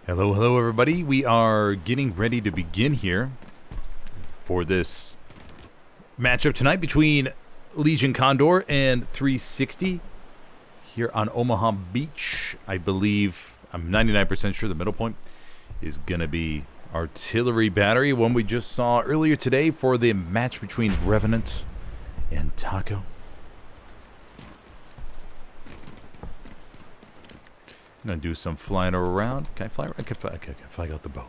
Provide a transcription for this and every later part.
Hello, hello everybody. We are getting ready to begin here for this matchup tonight between Legion Condor and 360 here on Omaha Beach. I believe, I'm 99% sure the middle point is going to be Artillery Battery, one we just saw earlier today for the match between Revenant and Taco. I'm gonna do some flying around. Can I fly? I can fly out the bow.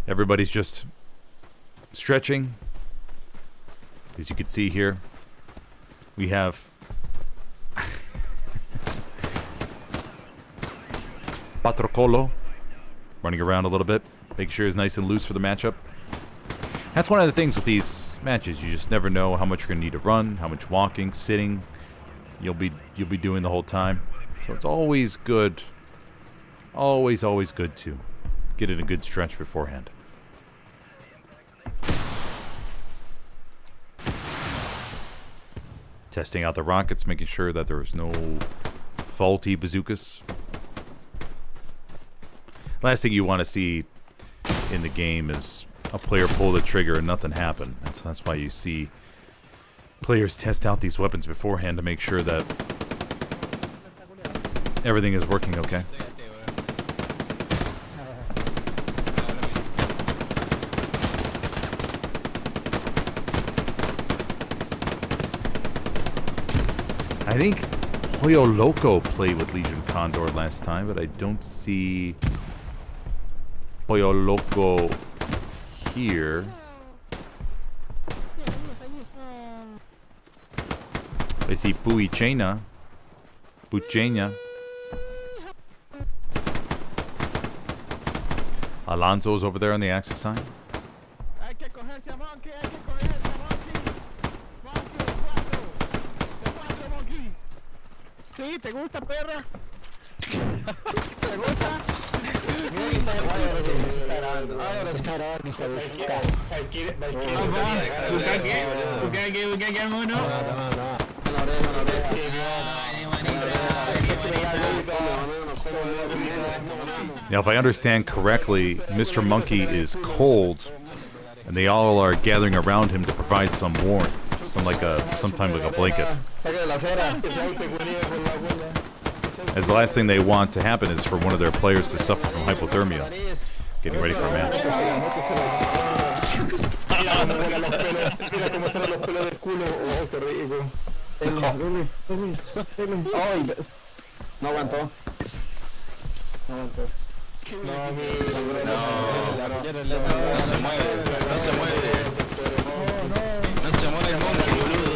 Everybody's just stretching. As you can see here, we have Patrocolo running around a little bit. Make sure it's nice and loose for the matchup. That's one of the things with these matches. You just never know how much you're gonna need to run, how much walking, sitting you'll be doing the whole time. So it's always good, always good to get in a good stretch beforehand. Testing out the rockets, making sure that there's no faulty bazookas. Last thing you want to see in the game is a player pull the trigger and nothing happen. That's why you see players test out these weapons beforehand to make sure that everything is working okay. I think Pollo Loco played with Legion Condor last time, but I don't see Pollo Loco here. I see Puchena. Alonso's over there on the axis sign. Sí, ¿te gusta, perra? ¿Te gusta? Now, if I understand correctly, Mr. Monkey is cold, and they all are gathering around him to provide some warmth, sometime like a blanket. As the last thing they want to happen is for one of their players to suffer from hypothermia, getting ready for a match. No aguantó. No se mueve el monkey, boludo.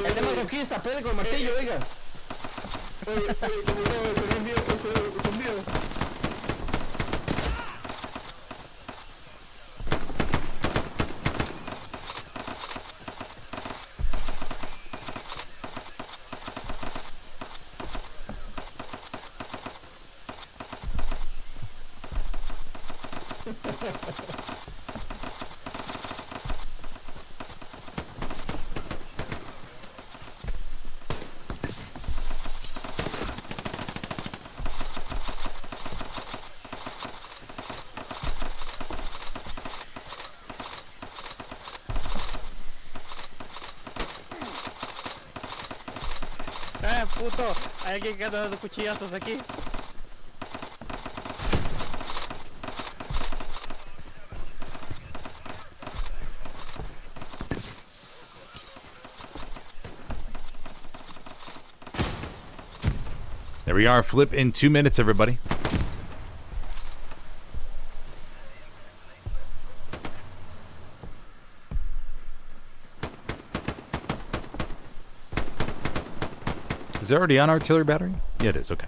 El tema conquista, pele con el martillo, oiga. Puto, hay alguien que anda dando cuchillazos aquí. There we are. Flip in 2 minutes, everybody. Is it already on Artillery Battery? Yeah, it is. Okay.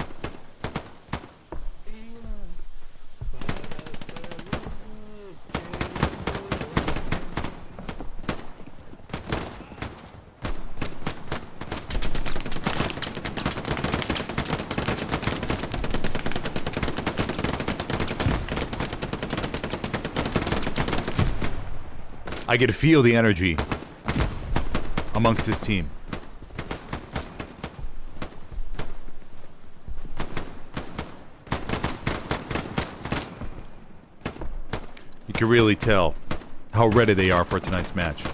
I could feel the energy amongst his team. You can really tell how ready they are for tonight's match.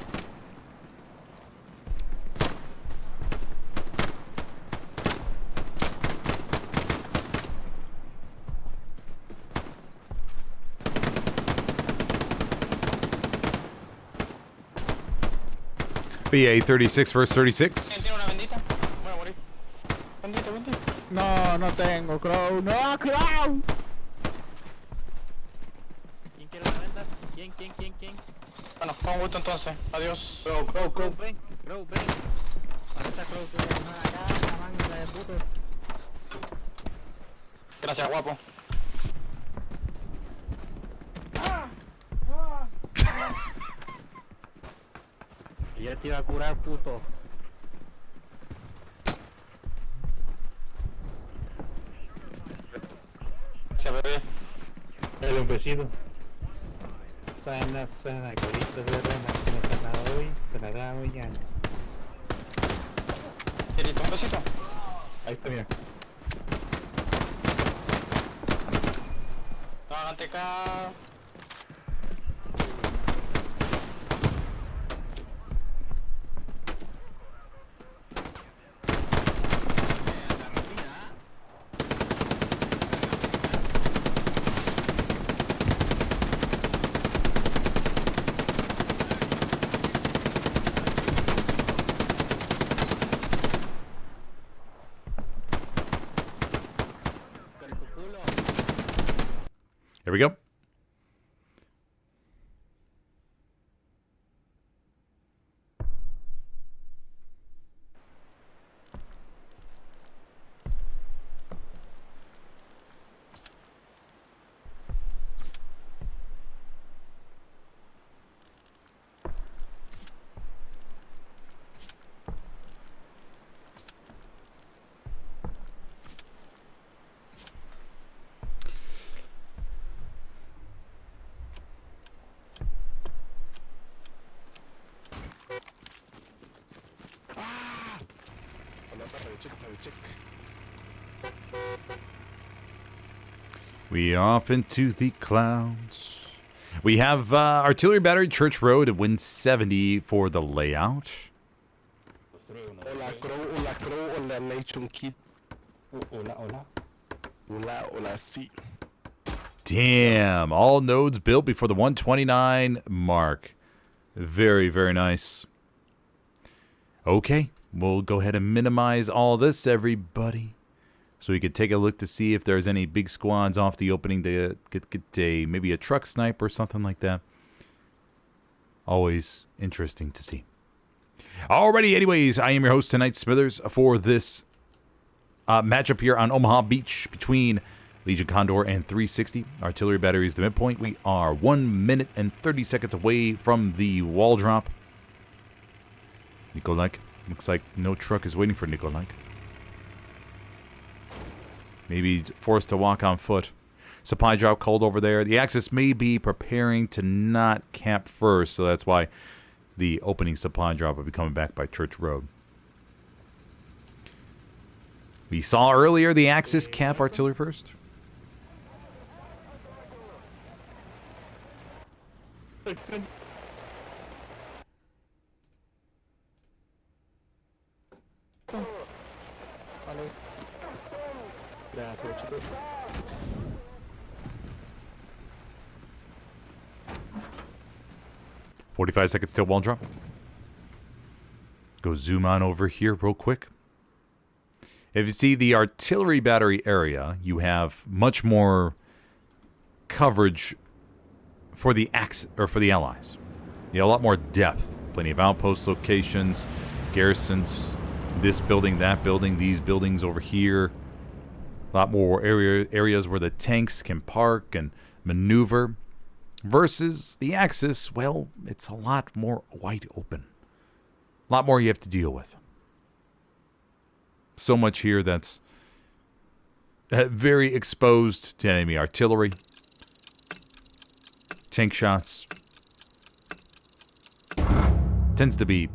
BA 36 versus 36. ¿Quién tiene una bendita? Voy a morir. Bendita, bendita. No, no tengo Crow. No, Crow. ¿Quién quiere una venta? ¿Quién? Bueno, con gusto entonces. Adiós. Crow, ven. ¿Dónde está Crow? Tú eres una acá, la manga de putos. Gracias, guapo. Y yo te iba a curar, puto. Gracias, bebé. Dale un besito. Sana, colitas de rana. Si no sana hoy, sanará mañana. ¿Quieres un besito? Ahí está, mira. No, adelante acá. Here we go. We off into the clouds. We have Artillery Battery, Church Road, at win 70 for the layout. Hola Crow, hola Nation Kid. Hola, sí. Damn, all nodes built before the 129 mark. Very, very nice. Okay, we'll go ahead and minimize all this, everybody, so we could take a look to see if there's any big squads off the opening to get maybe a truck snipe or something like that. Always interesting to see. Alrighty, anyways, I am your host tonight, Smithers, for this matchup here on Omaha Beach between Legion Condor and 360. Artillery Battery is the midpoint. We are 1 minute and 30 seconds away from the wall drop. Nikolaj. Looks like no truck is waiting for Nikolaj. Maybe forced to walk on foot. Supply drop cold over there. The Axis may be preparing to not camp first, so that's why the opening supply drop will be coming back by Church Road. We saw earlier the Axis camp artillery first. Gracias, chicos. .45 seconds till wall drop. Go zoom on over here real quick. If you see the artillery battery area, you have much more coverage for the Allies. You have a lot more depth. Plenty of outpost locations, garrisons, this building, that building, these buildings over here. A lot more areas where the tanks can park and maneuver. Versus the Axis, well, it's a lot more wide open. A lot more you have to deal with. So much here that's very exposed to enemy artillery, tank shots, Tends to be...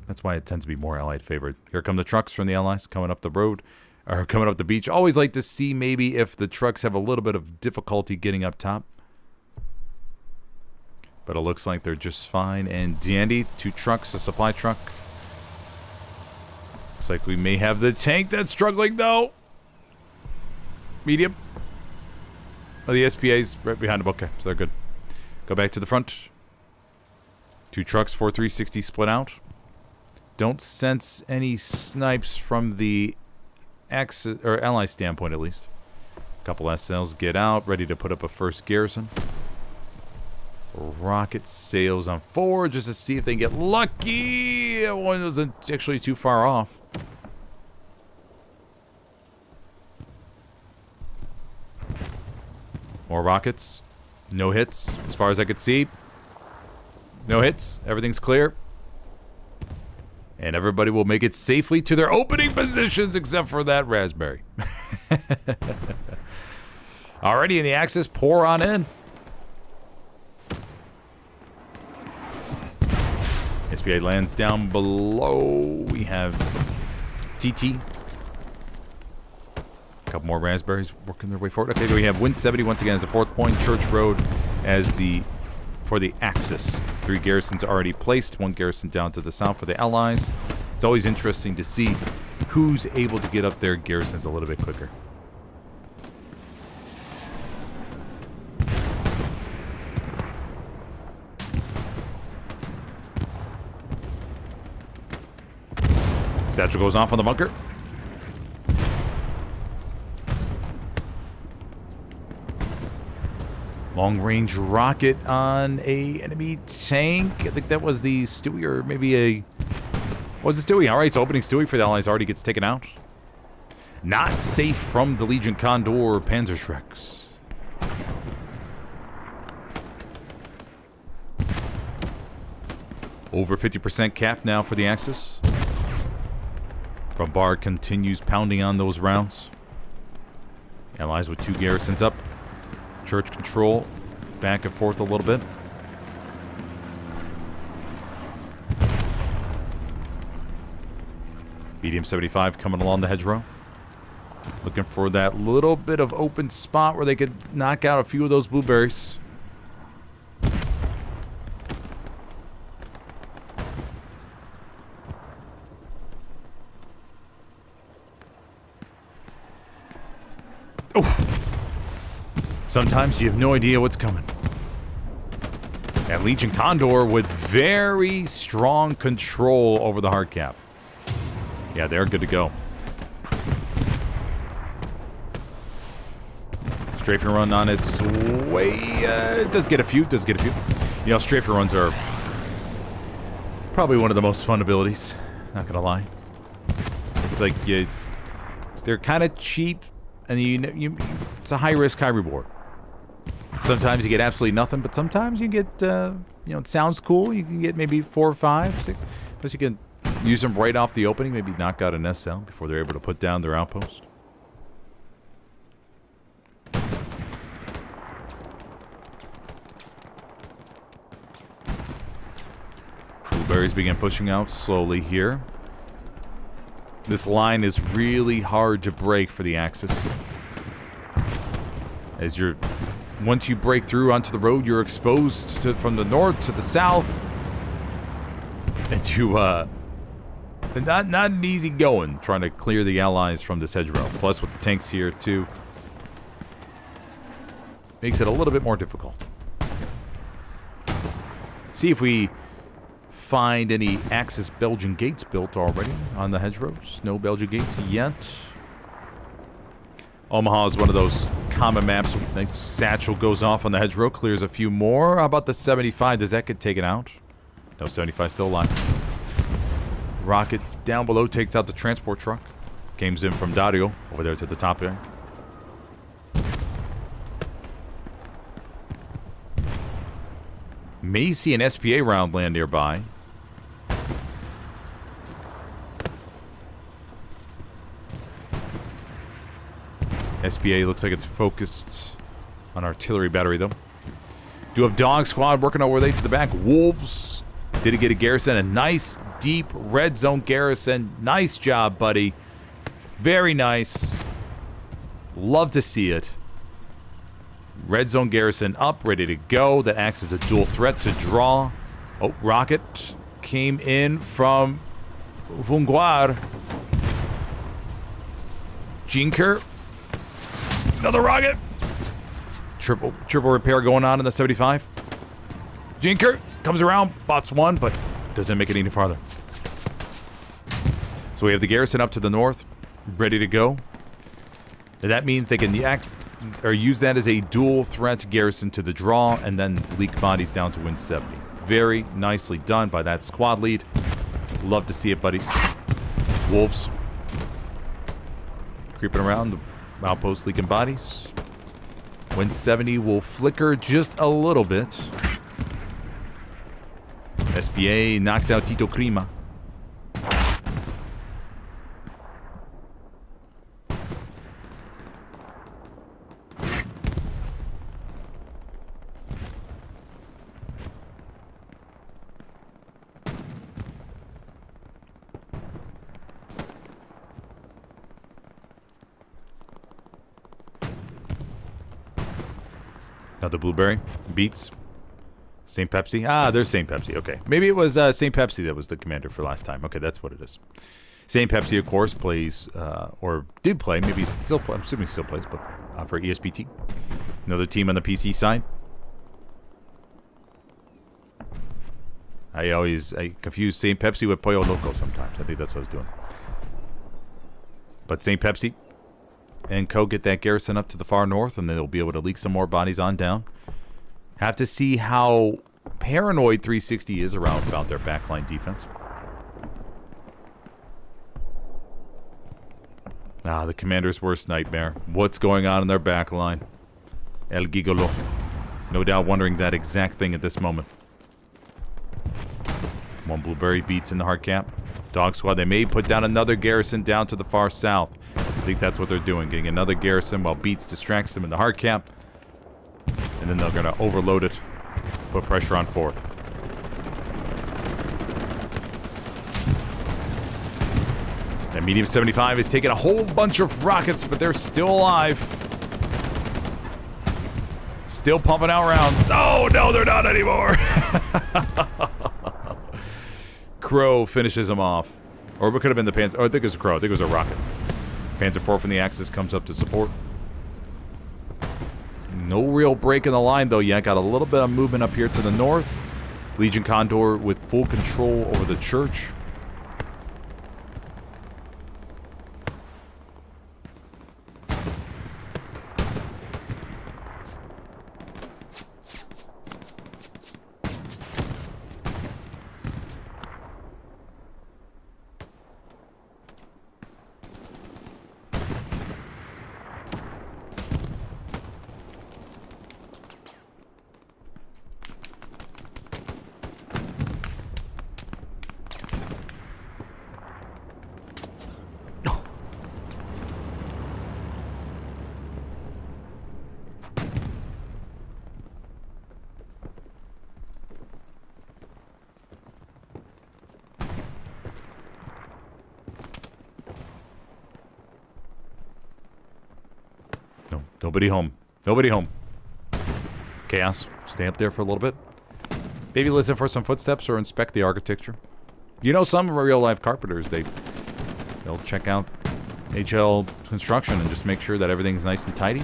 That's why it tends to be more Allied favored. Here come the trucks from the Allies coming up the road. Or coming up the beach. Always like to see maybe if the trucks have a little bit of difficulty getting up top. But it looks like they're just fine and dandy. 2 trucks, a supply truck. Looks like we may have the tank that's struggling though. Medium. Oh, the SPA's right behind them. Okay, so they're good. Go back to the front. 2 trucks, 4-3-60 split out. Don't sense any snipes from the Axis or Ally standpoint, at least. A couple SLs get out, ready to put up a first garrison. Rocket sails on forward just to see if they can get lucky. One wasn't actually too far off. More rockets. No hits, as far as I could see. No hits. Everything's clear. And everybody will make it safely to their opening positions except for that raspberry. Already in the Axis, pour on in. SPA lands down below. We have TT. A couple more raspberries working their way forward. Okay, we have Wind 70 once again as a 4th point. Church Road as the... for the Axis. 3 garrisons already placed. 1 garrison down to the south for the Allies. It's always interesting to see who's able to get up their garrisons a little bit quicker. Satchel goes off on the bunker. Long-range rocket on a enemy tank. I think that was the Stewie, or maybe a... Was it Stewie? Alright, so opening Stewie for the Allies already gets taken out. Not safe from the Legion Condor Panzerschrecks. Over 50% cap now for the Axis. Bombard continues pounding on those rounds. Allies with 2 garrisons up. Church control, back and forth a little bit. Medium 75 coming along the hedgerow. Looking for that little bit of open spot where they could knock out a few of those blueberries. Oof. Sometimes you have no idea what's coming. That Legion Condor with very strong control over the hard cap. Yeah, they're good to go. Strafing run on its way. It does get a few, You know, strafing runs are probably one of the most fun abilities. Not gonna lie. It's like they're kind of cheap, and it's a high risk, high reward. Sometimes you get absolutely nothing, but sometimes you get, you know, it sounds cool. You can get maybe 4 or 5, 6. Plus you can use them right off the opening, maybe knock out an SL before they're able to put down their outpost. Blueberries begin pushing out slowly here. This line is really hard to break for the Axis. As you're... Once you break through onto the road, you're exposed to, from the north to the south. And you, not an easy going trying to clear the Allies from this hedgerow. Plus with the tanks here, too. Makes it a little bit more difficult. See if we find any Axis Belgian gates built already on the hedgerows. No Belgian gates yet. Omaha is one of those common maps. Nice satchel goes off on the hedgerow, clears a few more. How about the 75? Does that get taken out? No, 75 still alive. Rocket down below takes out the transport truck. Comes in from Dario over there to the top there. May see an SPA round land nearby. SPA looks like it's focused on artillery battery, though. Do have Dog Squad working our way to the back. Wolves Did he get a garrison? A nice, deep red zone garrison. Nice job, buddy. Very nice. Love to see it. Red zone garrison up, ready to go. That acts as a dual threat to draw. Oh, rocket came in from Vunguar. Jinker. Another rocket. Triple repair going on in the 75. Jinker comes around, bots one, but doesn't make it any farther. So we have the garrison up to the north, ready to go. And that means they can use that as a dual threat garrison to the draw, and then leak bodies down to win 70. Very nicely done by that squad lead. Love to see it, buddies. Wolves creeping around the outpost, leaking bodies. Win 70 will flicker just a little bit. SBA knocks out Tito Crima. Another blueberry. Beats. St. Pepsi. Ah, there's St. Pepsi. Okay. Maybe it was St. Pepsi that was the commander for last time. Okay, that's what it is. St. Pepsi, of course, plays, or did play, maybe still play, I'm assuming he still plays, but for ESPT. Another team on the PC side. I confuse St. Pepsi with Pollo Loco sometimes. I think that's what I was doing. But St. Pepsi and co get that garrison up to the far north, and then they'll be able to leak some more bodies on down. Have to see how paranoid 360 is about their backline defense. Ah, the commander's worst nightmare. What's going on in their backline? El Gigolo. No doubt wondering that exact thing at this moment. One blueberry beats in the hard cap. Dog squad, they may put down another garrison down to the far south. I think that's what they're doing, getting another garrison while Beats distracts them in the hard cap. And then they're going to overload it, put pressure on fourth. And medium 75 is taking a whole bunch of rockets, but they're still alive. Still pumping out rounds. Oh, no, they're not anymore. Crow finishes them off. Or it could have been the Panzer. Oh, I think it was a Crow. I think it was a rocket. Panzer IV from the Axis comes up to support. No real break in the line, though, yet. Got a little bit of movement up here to the north. Legion Condor with full control over the church. Nobody home. Nobody home. Chaos. Stay up there for a little bit. Maybe listen for some footsteps or inspect the architecture. You know, some real-life carpenters, they'll check out HL construction and just make sure that everything's nice and tidy.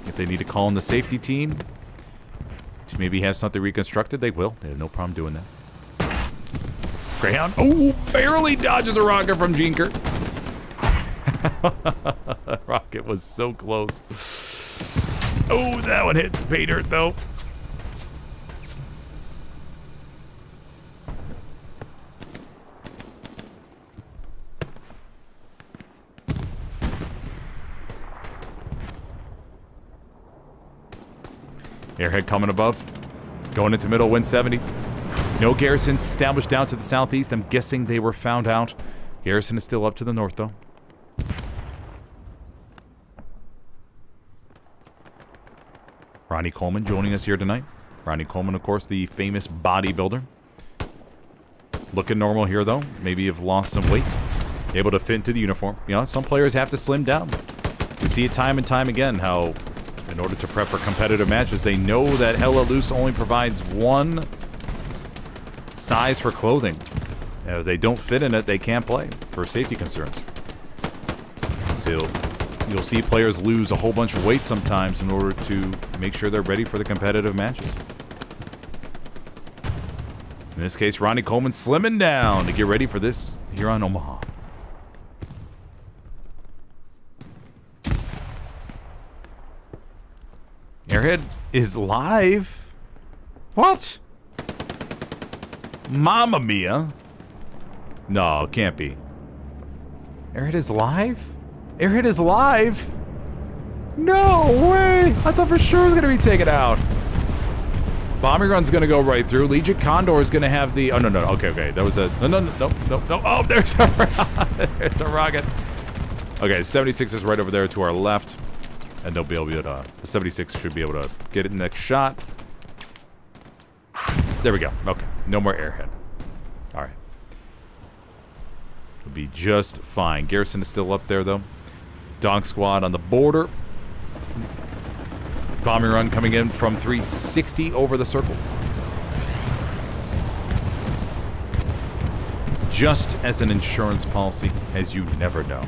If they need to call in the safety team to maybe have something reconstructed, they will. They have no problem doing that. Greyhound. Oh, barely dodges a rocket from Jinker. Rocket was so close. Oh, that one hits Pay Dirt, though. Airhead coming above. Going into middle, win 70. No garrison established down to the southeast. I'm guessing they were found out. Garrison is still up to the north, though. Ronnie Coleman joining us here tonight. Ronnie Coleman, of course, the famous bodybuilder. Looking normal here, though. Maybe you've lost some weight. Able to fit into the uniform. You know, some players have to slim down. We see it time and time again how, in order to prep for competitive matches, they know that Hella Loose only provides one size for clothing. And if they don't fit in it, they can't play for safety concerns. So you'll see players lose a whole bunch of weight sometimes in order to make sure they're ready for the competitive matches. In this case, Ronnie Coleman slimming down to get ready for this here on Omaha. Airhead is live? What? Mamma mia. No, it can't be. Airhead is live? Airhead is live? No way! I thought for sure it was going to be taken out. Bombing run's going to go right through. Legion Condor is going to have the... Oh, no. Okay. That was a... No. Oh, there's a... there's a rocket. Okay, 76 is right over there to our left. And they'll be able to... the 76 should be able to get it in the next shot. There we go. Okay. No more Airhead. All right. It'll be just fine. Garrison is still up there, though. Dog Squad on the border. Bombing run coming in from 360 over the circle. Just as an insurance policy, as you never know.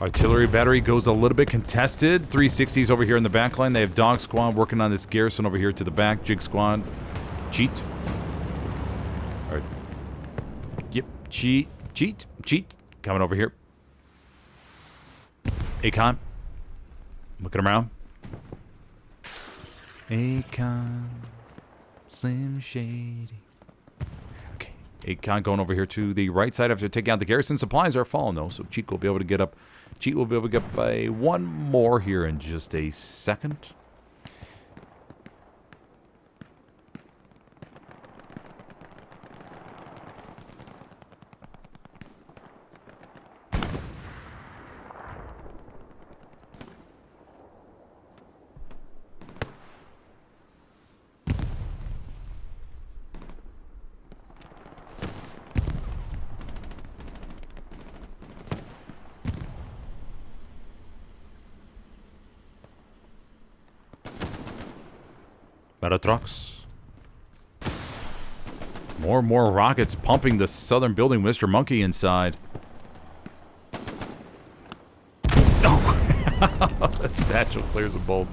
Artillery battery goes a little bit contested. 360s over here in the back line. They have Dog Squad working on this Garrison over here to the back. Jig Squad. Cheat. All right. Yep. Cheat. Coming over here. Akon. Looking around. Akon. Slim Shady. Okay. Akon going over here to the right side after taking out the Garrison. Supplies are falling, though, so Cheat will be able to get up. Cheat will be able to get by one more here in just a second. Battle trucks. More and more rockets pumping the southern building. Mr. Monkey inside. Oh! The satchel clears a bolt.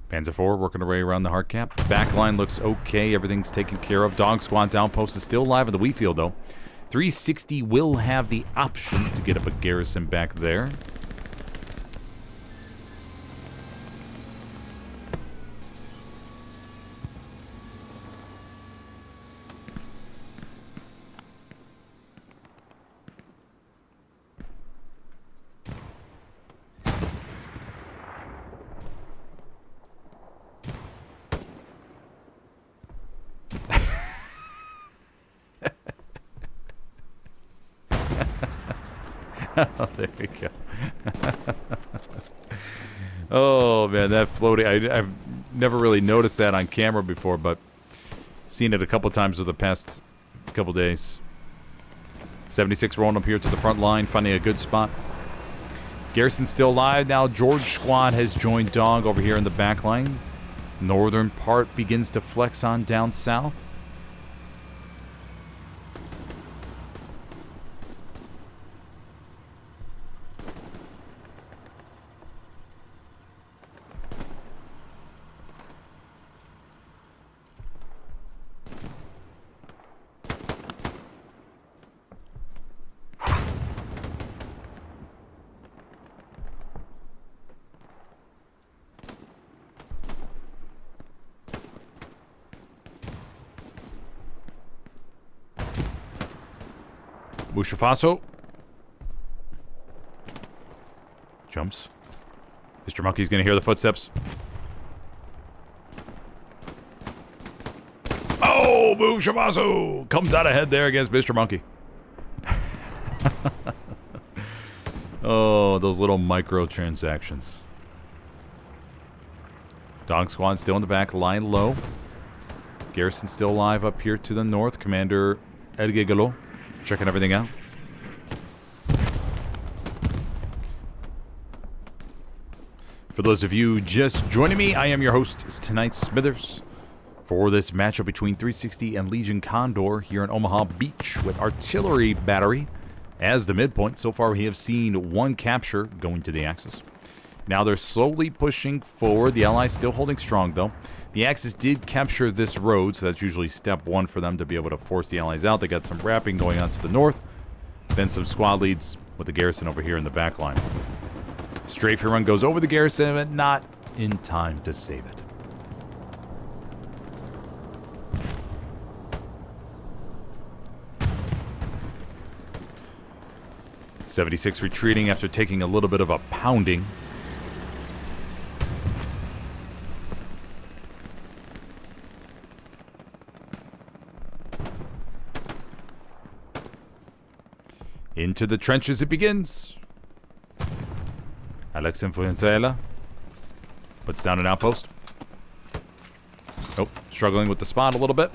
Panzer IV working their way around the hard cap. Backline looks okay. Everything's taken care of. Dog Squad's outpost is still alive at the wheat field, though. 360 will have the option to get up a Garrison back there. Oh, there we go. Oh, man, that floating. I've never really noticed that on camera before, but seen it a couple times over the past couple days. 76 rolling up here to the front line, finding a good spot. Garrison's still alive. Now George Squad has joined Dog over here in the back line. Northern part begins to flex on down south. Bushafaso. Jumps. Mr. Monkey's going to hear the footsteps. Oh, Bushafaso comes out ahead there against Mr. Monkey. Oh, those little microtransactions. Dog Squad still in the back, lying low. Garrison still alive up here to the north. Commander Edgegalo checking everything out. For those of you just joining me, I am your host tonight, Smithers, for this matchup between 360 and Legion Condor here in Omaha Beach with Artillery Battery as the midpoint. So far we have seen one capture going to the Axis. Now they're slowly pushing forward. The Allies still holding strong though. The Axis did capture this road, so that's usually step one for them to be able to force the Allies out. They got some wrapping going on to the north, then some squad leads with the garrison over here in the back line. Strafing run goes over the garrison, but not in time to save it. .76 retreating after taking a little bit of a pounding. Into the trenches it begins. Alex Influencela puts down an outpost. Oh, struggling with the spot a little bit.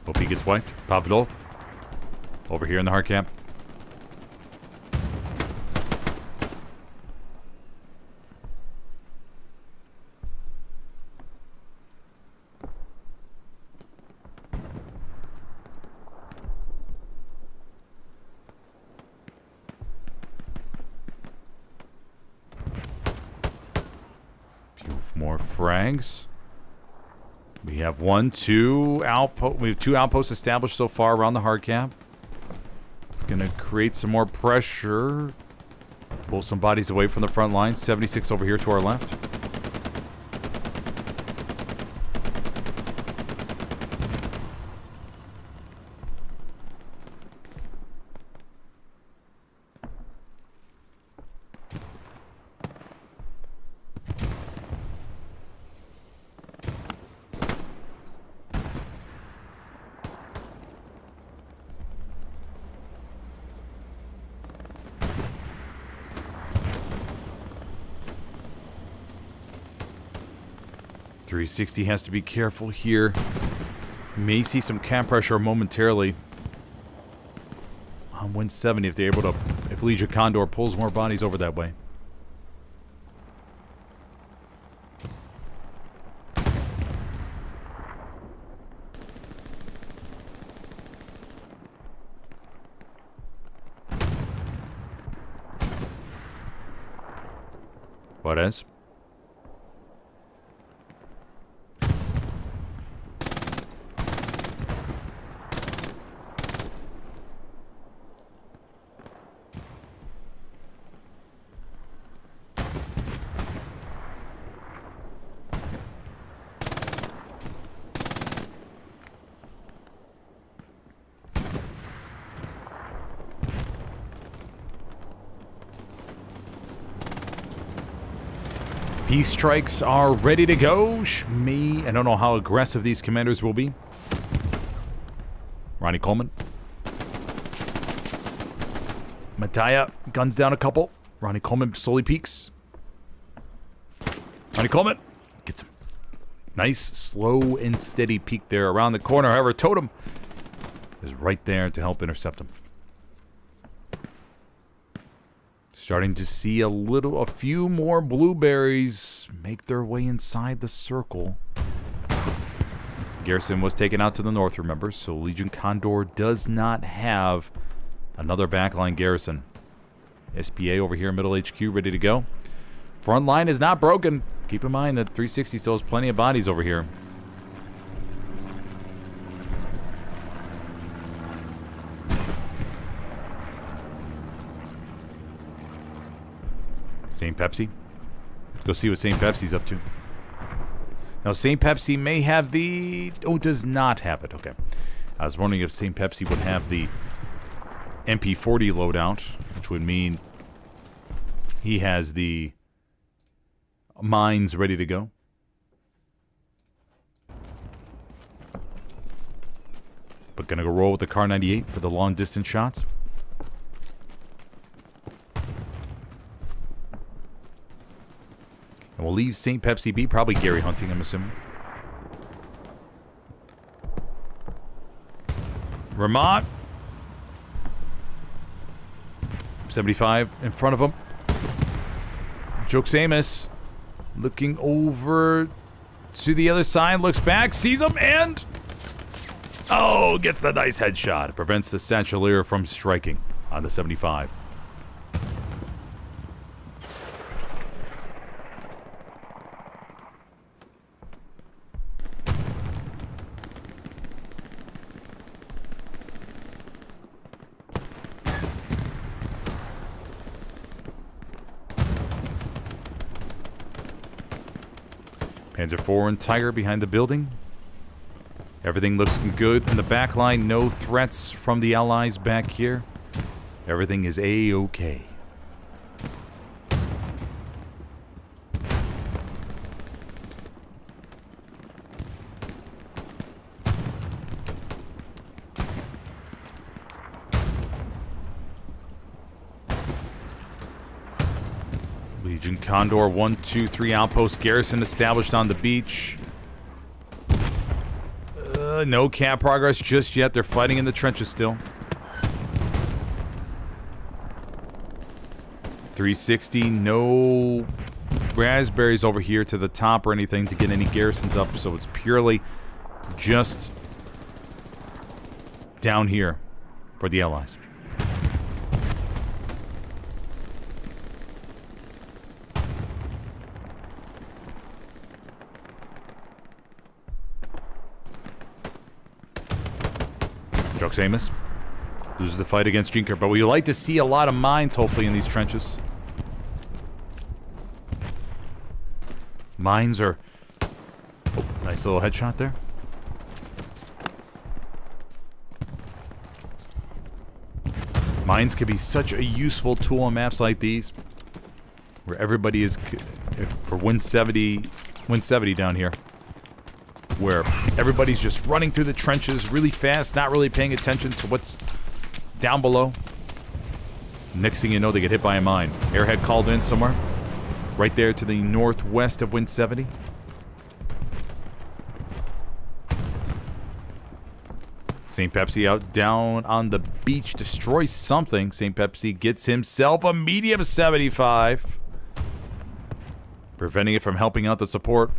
Hope he gets wiped. Pavlov over here in the hard camp. More frags. We have two outposts established so far around the hard cap. It's gonna create some more pressure. Pull some bodies away from the front line. 76 over here to our left. .360 has to be careful here. May see some camp pressure momentarily on 170 if they're able to, if Legion Condor pulls more bodies over that way. Juarez. Peace strikes are ready to go. I don't know how aggressive these commanders will be. Ronnie Coleman. Mataya guns down a couple. Ronnie Coleman slowly peeks. Ronnie Coleman gets him. Nice, slow and steady peek there around the corner. However, Totem is right there to help intercept him. Starting to see a few more blueberries make their way inside the circle. Garrison was taken out to the north, remember, so Legion Condor does not have another backline garrison. SPA over here, middle HQ, ready to go. Front line is not broken. Keep in mind that 360 still has plenty of bodies over here. St. Pepsi. Go see what St. Pepsi's up to. Now, St. Pepsi may have the... Oh, does not have it. Okay. I was wondering if St. Pepsi would have the MP40 loadout, which would mean he has the mines ready to go. But gonna go roll with the Car 98 for the long distance shots. And we'll leave St. Pepsi be. Probably Gary Hunting, I'm assuming. Vermont. 75 in front of him. Jokes Amos. Looking over to the other side. Looks back. Sees him and... Oh, gets the nice headshot. Prevents the Satchelier from striking on the 75. Panzer IV and Tiger behind the building. Everything looks good in the back line. No threats from the Allies back here. Everything is A-okay. Legion Condor 1, 2, 3 outpost garrison established on the beach. No camp progress just yet. They're fighting in the trenches still. 360, no raspberries over here to the top or anything to get any garrisons up, so it's purely just down here for the Allies. Jokes Amos loses the fight against Jinker, but we like to see a lot of mines, hopefully, in these trenches. Mines are... Oh, nice little headshot there. Mines can be such a useful tool on maps like these, where everybody is... For 170 down here, where everybody's just running through the trenches really fast, not really paying attention to what's down below. Next thing you know, they get hit by a mine. Airhead called in somewhere. Right there to the northwest of Wind 70. St. Pepsi out down on the beach, destroys something. St. Pepsi gets himself a medium 75. Preventing it from helping out the support.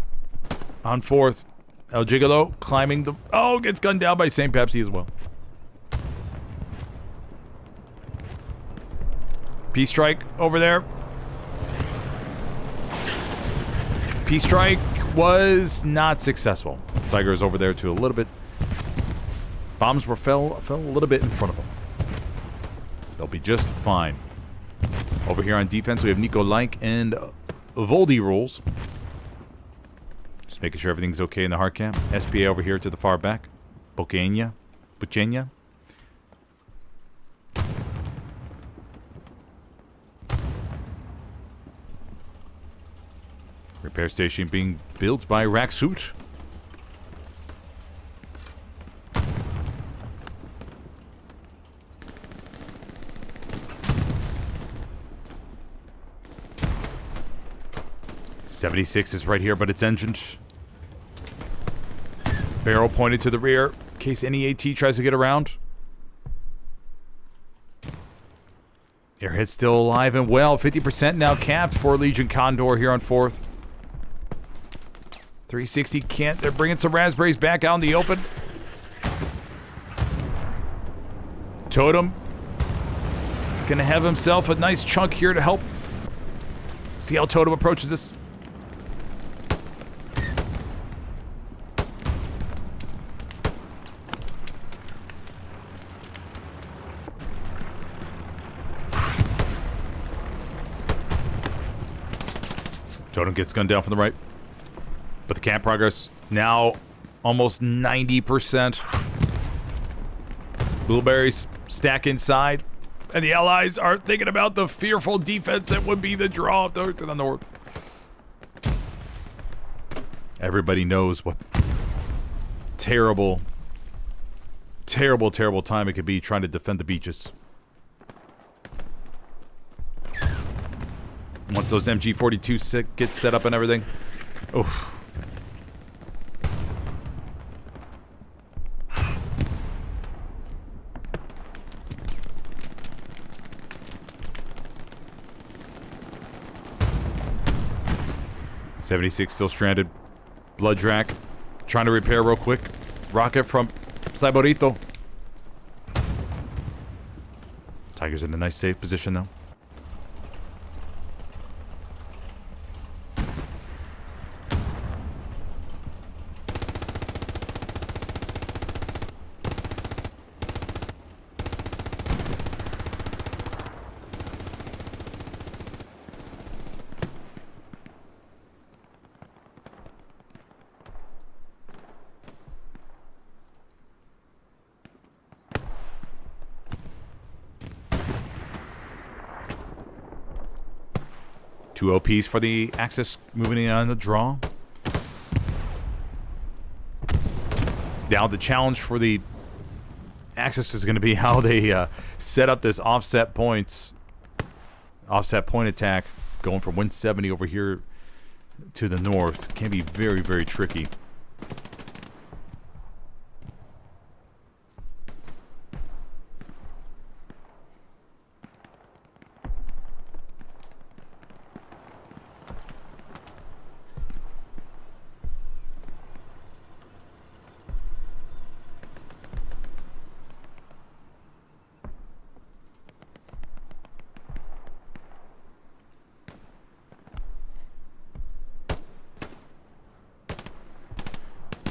On 4th. El Gigolo climbing the... Oh, gets gunned down by St. Pepsi as well. Peace Strike over there. Peace Strike was not successful. Tiger is over there too a little bit. Bombs fell a little bit in front of them. They'll be just fine. Over here on defense, we have Nico Like and Voldy rules. Just making sure everything's okay in the hard camp. SPA over here to the far back. Buchenia. Repair station being built by Raksut. .76 is right here, but it's engined. Barrel pointed to the rear in case any AT tries to get around. Airhead still alive and well. 50% now capped for Legion Condor here on 4th. 360 can't. They're bringing some raspberries back out in the open. Totem gonna have himself a nice chunk here to help. See how Totem approaches this. Totem gets gunned down from the right. But the camp progress now almost 90%. Blueberries stack inside. And the allies are thinking about the fearful defense that would be the draw to the north. Everybody knows what terrible, terrible, terrible time it could be trying to defend the beaches. Once those MG42 get set up and everything. Oof. .76 still stranded. Blood Drac trying to repair real quick. Rocket from Cyborito. Tiger's in a nice safe position though. Two OPs for the Axis moving in on the draw. Now the challenge for the Axis is going to be how they set up this offset point attack going from 170 over here to the north. Can be very, very tricky.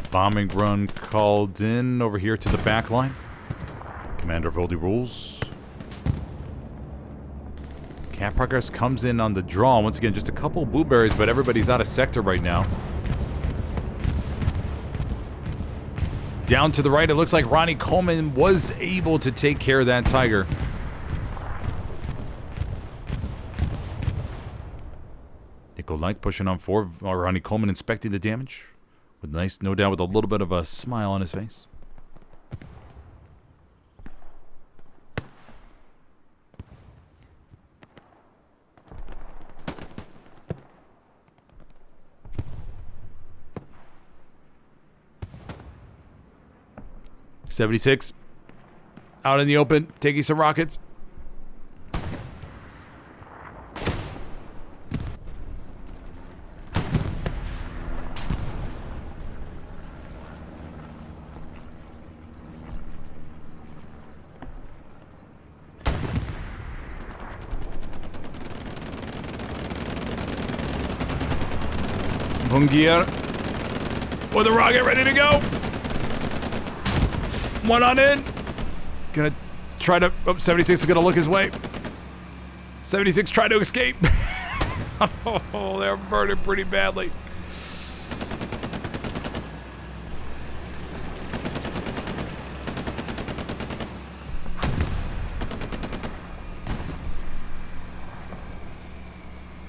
Bombing run called in over here to the back line. Commander Voldy rules. Camp progress comes in on the draw. Once again, just a couple blueberries, but everybody's out of sector right now. Down to the right, it looks like Ronnie Coleman was able to take care of that Tiger. Nico Light pushing on forward. Ronnie Coleman inspecting the damage. With nice, no doubt with a little bit of a smile on his face. .76 out in the open, taking some rockets. Gear with a rocket ready to go. One on in. Gonna try to. Oh, 76 is gonna look his way. 76 trying to escape. Oh, they're burning pretty badly.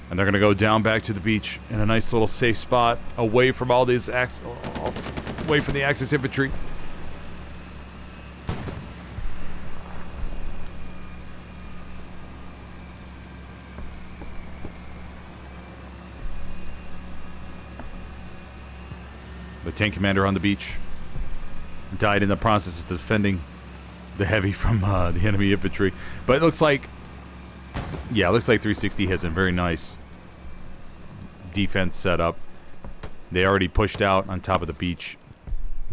And they're gonna go down back to the beach in a nice little safe spot, away from all these away from the Axis infantry. The tank commander on the beach died in the process of defending the heavy from the enemy infantry. But it looks like, yeah, it looks like 360 has a very nice defense set up. They already pushed out on top of the beach,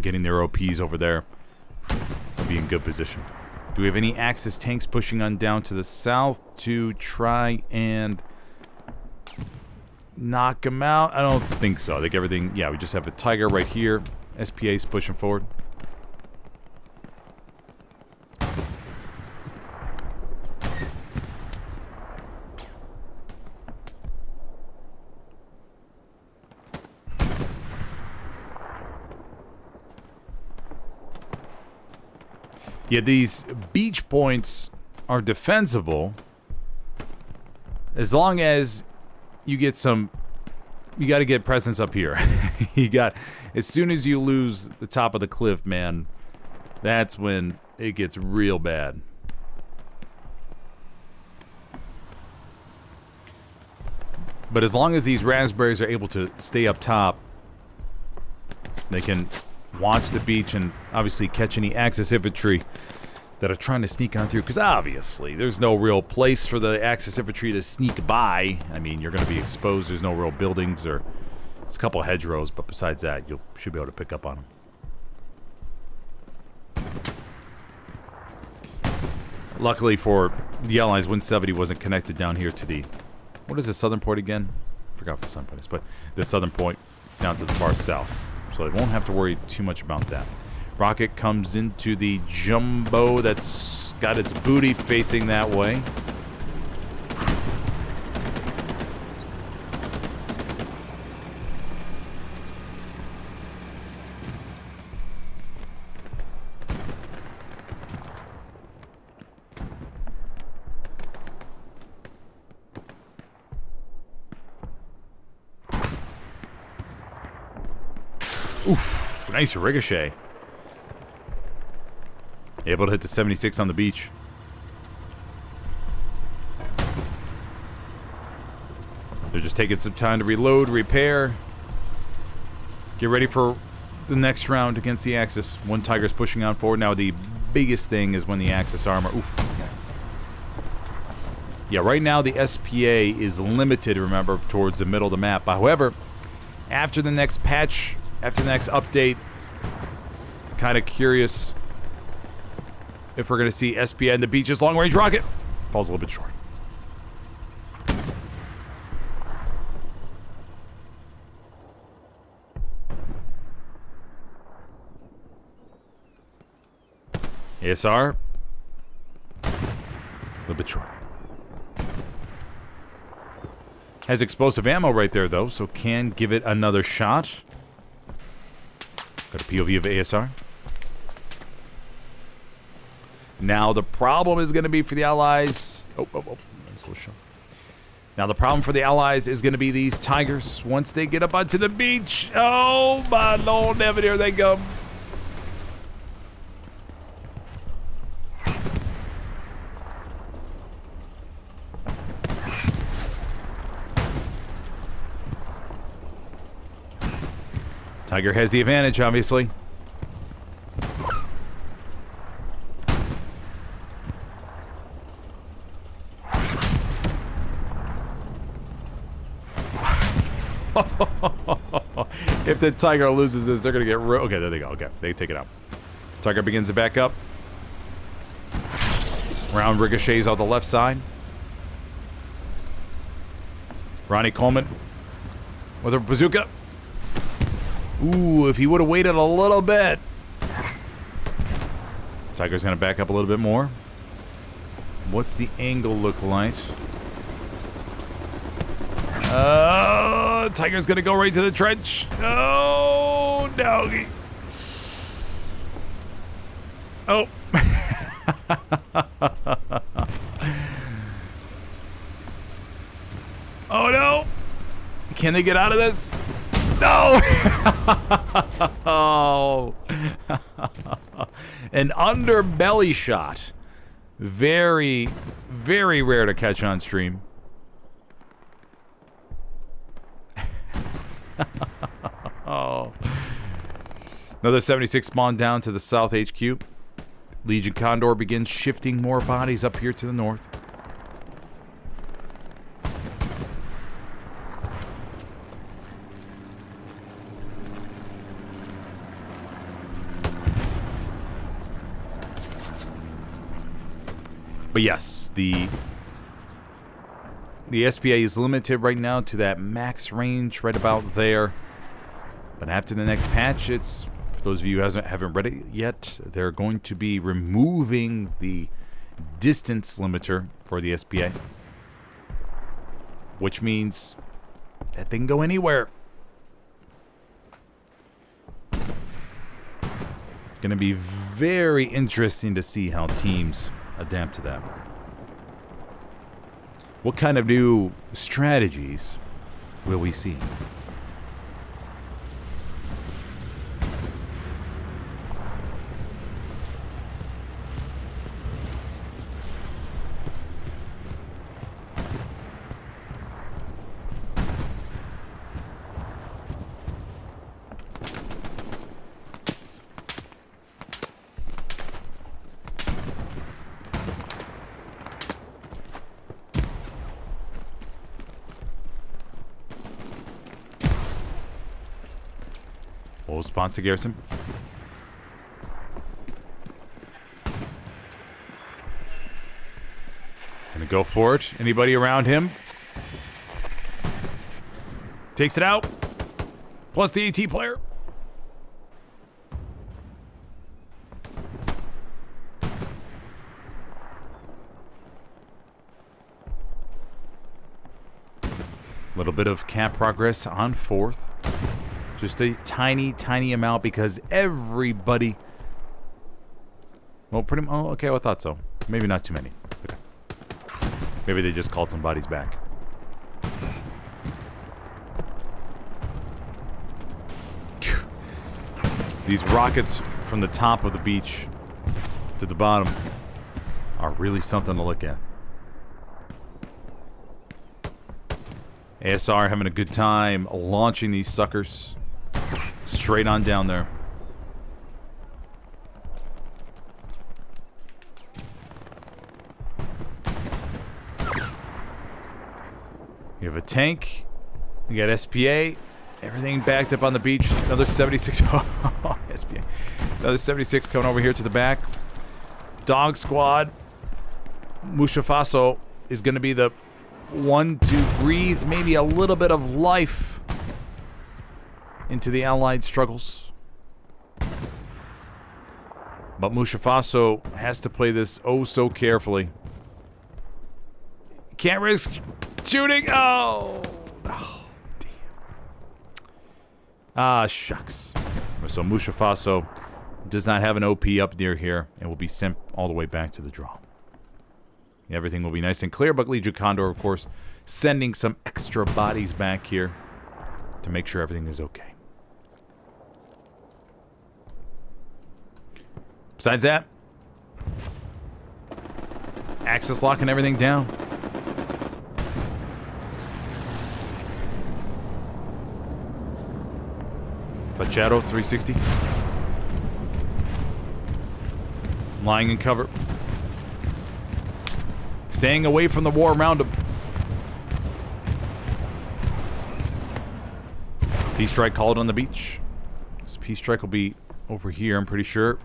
getting their OPs over there. Be in good position. Do we have any Axis tanks pushing on down to the south to try and knock them out? I don't think so. I think everything, yeah, we just have a Tiger right here. SPA's pushing forward. Yeah, these beach points are defensible as long as you get some. You got to get presence up here. As soon as you lose the top of the cliff, man, that's when it gets real bad. But as long as these raspberries are able to stay up top, they can watch the beach and obviously catch any Axis infantry that are trying to sneak on through. Because obviously, there's no real place for the Axis infantry to sneak by. I mean, you're going to be exposed. There's no real buildings or it's a couple of hedgerows. But besides that, you should be able to pick up on them. Luckily for the Allies, 170 wasn't connected down here to the... What is the southern point again? I forgot what the southern point is. But the southern point down to the far south. So they won't have to worry too much about that. Rocket comes into the jumbo that's got its booty facing that way. Oof, nice ricochet. Able to hit the 76 on the beach. They're just taking some time to reload, repair. Get ready for the next round against the Axis. One Tiger's pushing on forward. Now the biggest thing is when the Axis armor... Oof. Yeah, right now the SPA is limited, remember, towards the middle of the map. However, after the next patch... After the next update, kind of curious if we're going to see SPA and the beach's long-range rocket. Falls a little bit short. ASR. A little bit short. Has explosive ammo right there, though, so can give it another shot. Got a POV of ASR. Now the problem is going to be for the Allies. Nice little shot. Now the problem for the Allies is going to be these Tigers once they get up onto the beach. Oh my Lord, Nevin, here they come. Tiger has the advantage, obviously. If the Tiger loses this, they're going to get... Okay, there they go. Okay, they take it out. Tiger begins to back up. Round ricochets on the left side. Ronnie Coleman with a bazooka. Ooh, if he would have waited a little bit. Tiger's going to back up a little bit more. What's the angle look like? Tiger's going to go right to the trench. Oh, no. Oh. Oh, no. Can they get out of this? No! Oh. An underbelly shot. Very, very rare to catch on stream. Oh. Another 76 spawned down to the south HQ. Legion Condor begins shifting more bodies up here to the north. But yes, the SPA is limited right now to that max range right about there. But after the next patch, it's, for those of you who haven't read it yet, they're going to be removing the distance limiter for the SPA. Which means that they can go anywhere. Going to be very interesting to see how teams adapt to that. What kind of new strategies will we see? Full response to Garrison. Gonna go for it. Anybody around him? Takes it out. Plus the AT player. Little bit of cap progress on 4th. Just a tiny, tiny amount because everybody... Well, pretty much... Oh, okay, I thought so. Maybe not too many. Okay. Maybe they just called some bodies back. These rockets from the top of the beach to the bottom are really something to look at. ASR having a good time launching these suckers straight on down there. You have a tank. You got SPA. Everything backed up on the beach. Another 76. Oh, SPA. Another 76 coming over here to the back. Dog squad. Mushafaso is going to be the one to breathe maybe a little bit of life into the Allied struggles. But Mushafaso has to play this oh so carefully. Can't risk shooting. Oh, damn. Ah, shucks. So Mushafaso does not have an OP up near here and will be sent all the way back to the draw. Everything will be nice and clear, but Legion Condor, of course, sending some extra bodies back here to make sure everything is okay. Besides that, access locking everything down. Shadow 360. Lying in cover. Staying away from the war around him. Peace strike called on the beach. This peace strike will be over here, I'm pretty sure.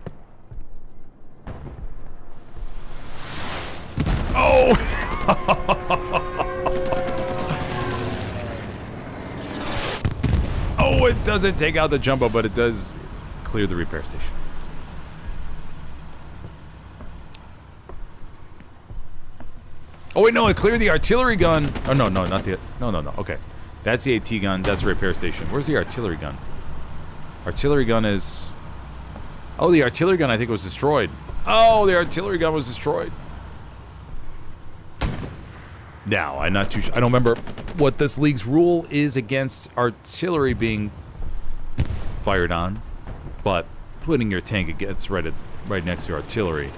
Oh! Oh, it doesn't take out the jumbo, but it does clear the repair station. Oh wait, no, it cleared the artillery gun. Oh no, no, not the... No. Okay. That's the AT gun. That's the repair station. Where's the artillery gun? Artillery gun is... Oh, the artillery gun I think was destroyed. Oh, the artillery gun was destroyed. Now, I'm not too sure. I don't remember what this league's rule is against artillery being fired on, but putting your tank against right next to artillery,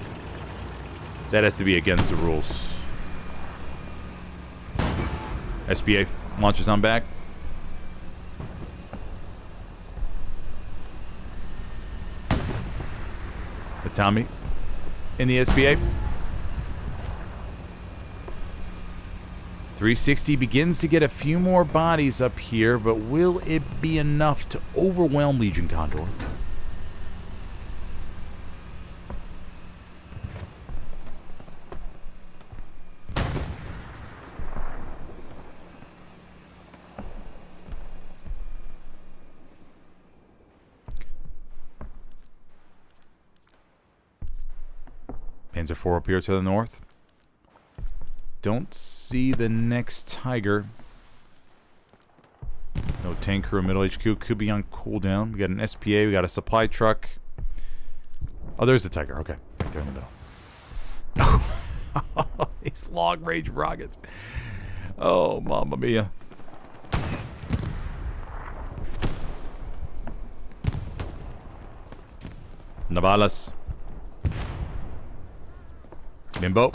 that has to be against the rules. SPA launches on back. The Tommy in the SPA. 360 begins to get a few more bodies up here, but will it be enough to overwhelm Legion Condor? Panzer IV up here to the north. Don't see the next Tiger. No tank crew, middle HQ could be on cooldown. We got an SPA, we got a supply truck. Oh, there's the Tiger. Okay. Right there in the middle. These long-range rockets. Oh, mamma mia. Navalas. Bimbo.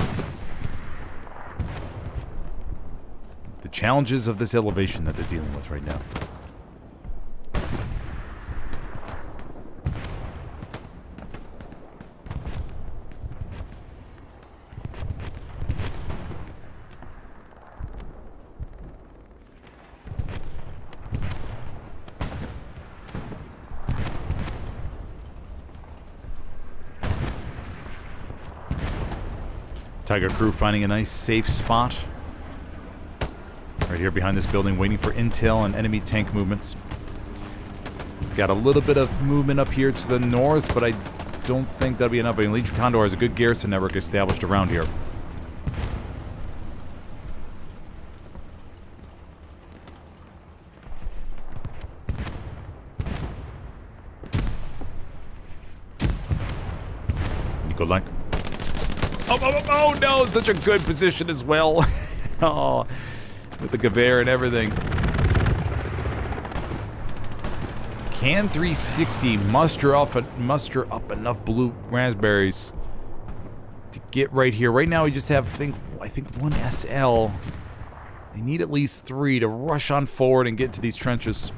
The challenges of this elevation that they're dealing with right now. Tiger crew finding a nice safe spot right here behind this building, waiting for intel and enemy tank movements. Got a little bit of movement up here to the north, but I don't think that'll be enough. I mean, Legion Condor has a good garrison network established around here. Nico Lank. Oh, no, such a good position as well. Oh, with the Gewehr and everything. Can 360 muster up enough blue raspberries to get right here? Right now we just have, I think one SL. They need at least 3 to rush on forward and get to these trenches.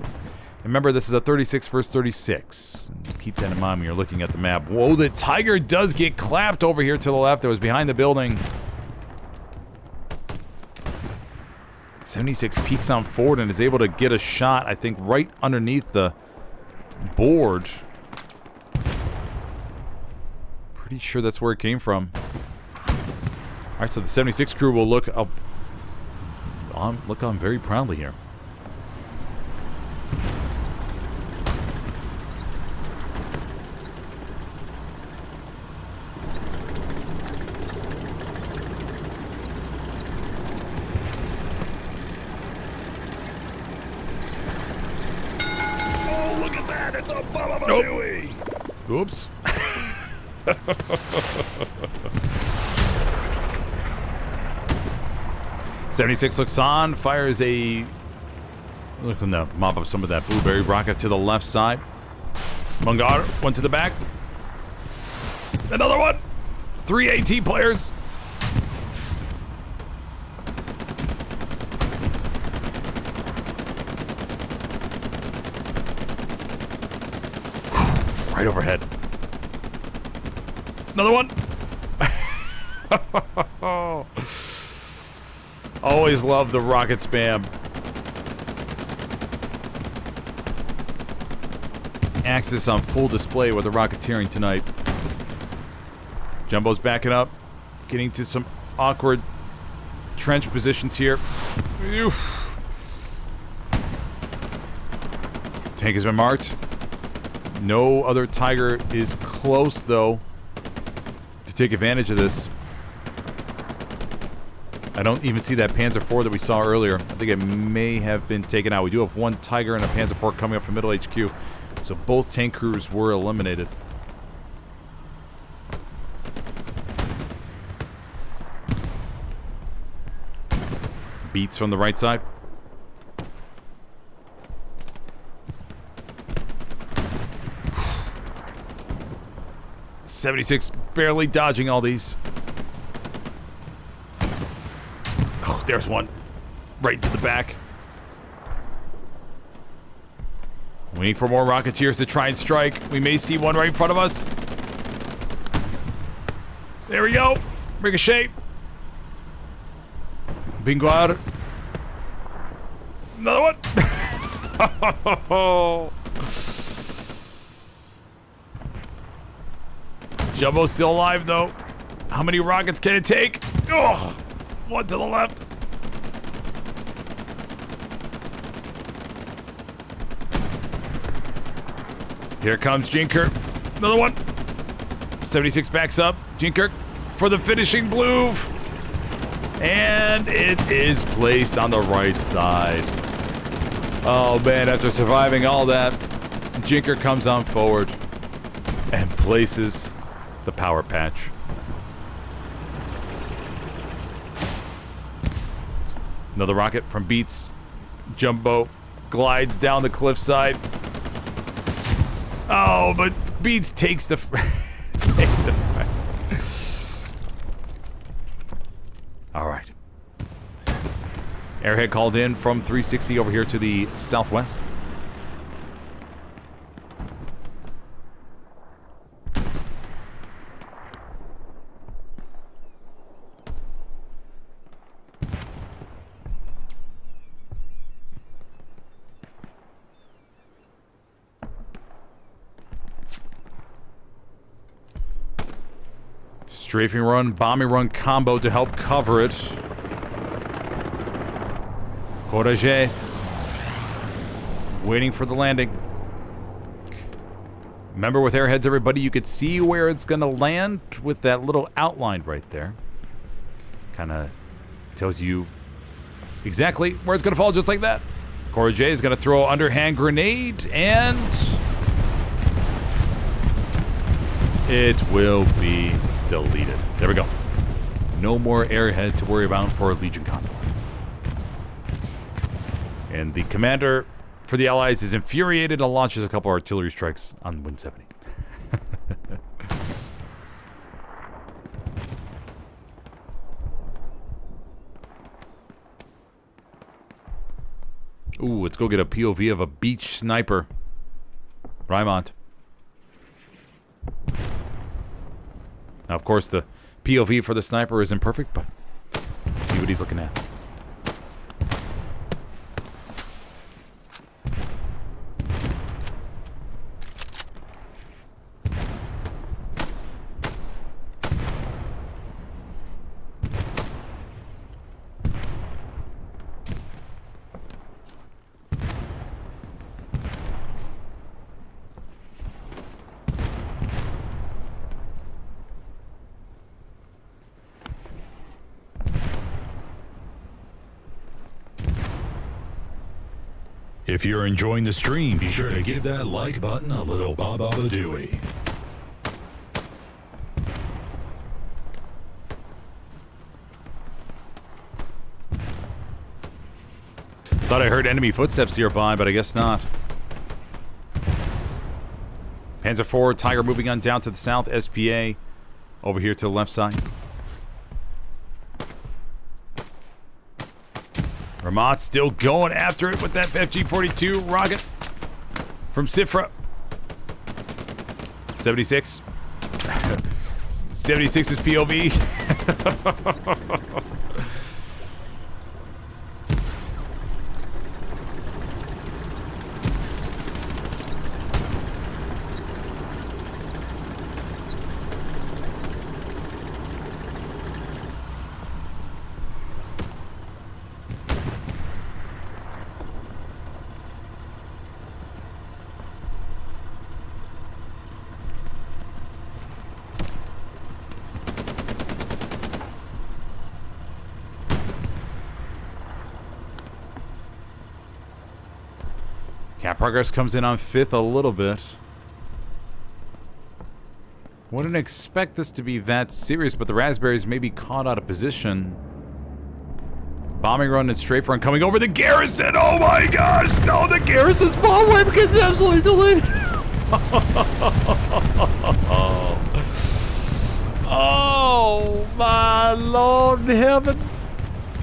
Remember, this is a 36 versus 36. Just keep that in mind when you're looking at the map. Whoa, the Tiger does get clapped over here to the left. It was behind the building. 76 peeks on forward and is able to get a shot, I think, right underneath the board. Pretty sure that's where it came from. Alright, so the 76 crew will look on very proudly here. Oops. 76 looks on, fires a... Looking to mop up some of that blueberry rocket to the left side. Mungar, one to the back. Another one! 3 AT players. Right overhead. Another one. Always love the rocket spam. Axis on full display with the rocketeering tonight. Jumbo's backing up, getting to some awkward trench positions here. Oof. Tank has been marked. No other Tiger is close, though, to take advantage of this. I don't even see that Panzer IV that we saw earlier. I think it may have been taken out. We do have one Tiger and a Panzer IV coming up from Middle HQ. So both tank crews were eliminated. Beats from the right side. .76 barely dodging all these. Oh, there's one. Right to the back. Waiting for more Rocketeers to try and strike. We may see one right in front of us. There we go. Ricochet. Bingo. Another one. Jumbo's still alive, though. How many rockets can it take? Oh, one to the left. Here comes Jinkirk. Another one. 76 backs up. Jinkirk for the finishing bloove. And it is placed on the right side. Oh, man, after surviving all that, Jinkirk comes on forward and places the power patch. Another rocket from Beats. Jumbo glides down the cliffside. Oh, but Beats takes the takes the all right. Airhead called in from 360 over here to the southwest. Strafing run, bombing run combo to help cover it. Courage. Waiting for the landing. Remember with airheads, everybody, you could see where it's going to land with that little outline right there. Kind of tells you exactly where it's going to fall, just like that. Courage is going to throw underhand grenade, and it will be deleted. There we go. No more airhead to worry about for Legion Condor. And the commander for the Allies is infuriated and launches a couple artillery strikes on Win 70. Ooh, let's go get a POV of a beach sniper. Rymont. Now, of course, the POV for the sniper isn't perfect, but see what he's looking at. If you're enjoying the stream, be sure to give that like button a little ba-ba-ba-dooey. Thought I heard enemy footsteps nearby, but I guess not. Panzer IV, Tiger moving on down to the south, SPA over here to the left side. Ramat still going after it with that FG-42 rocket from Sifra. 76. 76 is POV. Cap progress comes in on 5th a little bit. Wouldn't expect this to be that serious, but the Raspberries may be caught out of position. Bombing run and strafe run coming over the garrison. Oh my gosh! No, the garrison's bomb wave gets absolutely deleted. Oh my Lord in heaven!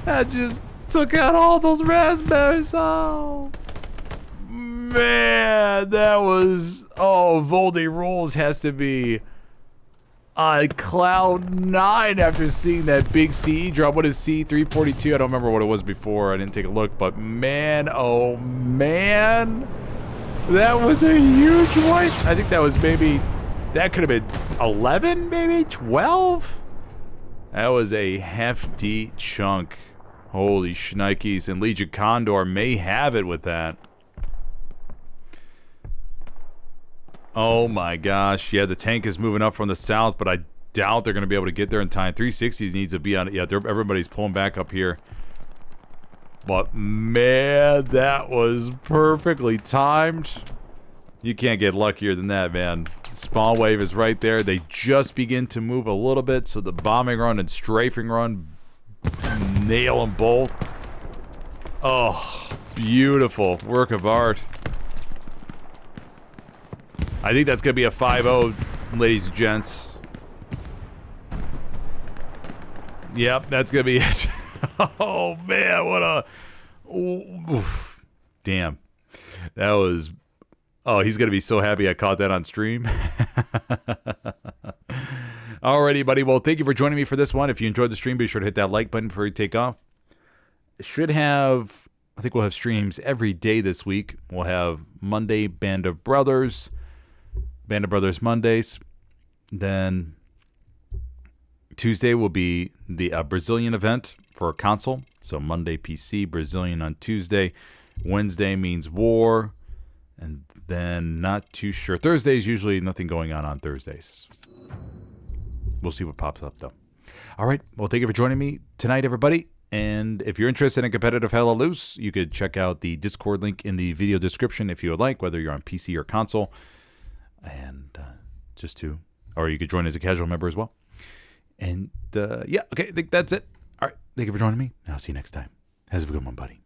That just took out all those Raspberries. Oh. Man, that was... Oh, Voldy Rules has to be on cloud 9 after seeing that big CE drop. What is C342? I don't remember what it was before. I didn't take a look. But man, oh man. That was a huge one. I think that was maybe... That could have been 11, maybe 12? That was a hefty chunk. Holy shnikes. And Legion Condor may have it with that. Oh my gosh. Yeah, the tank is moving up from the south, but I doubt they're going to be able to get there in time. 360s needs to be on it. Yeah, everybody's pulling back up here. But man, that was perfectly timed. You can't get luckier than that, man. Spawn wave is right there. They just begin to move a little bit, so the bombing run and strafing run nail them both. Oh, beautiful work of art. I think that's going to be a 5-0, ladies and gents. Yep, that's going to be it. Oh, man, what a... Oof. Damn. That was... Oh, he's going to be so happy I caught that on stream. Alrighty, buddy. Well, thank you for joining me for this one. If you enjoyed the stream, be sure to hit that like button before you take off. Should have... I think we'll have streams every day this week. We'll have Monday, Band of Brothers Mondays. Then Tuesday will be the Brazilian event for console. So Monday PC, Brazilian on Tuesday. Wednesday means war. And then not too sure. Thursdays, usually nothing going on Thursdays. We'll see what pops up, though. All right. Well, thank you for joining me tonight, everybody. And if you're interested in competitive Hella Loose, you could check out the Discord link in the video description if you would like, whether you're on PC or console. And or you could join as a casual member as well. And yeah, okay, I think that's it. All right, thank you for joining me. I'll see you next time. Have a good one, buddy.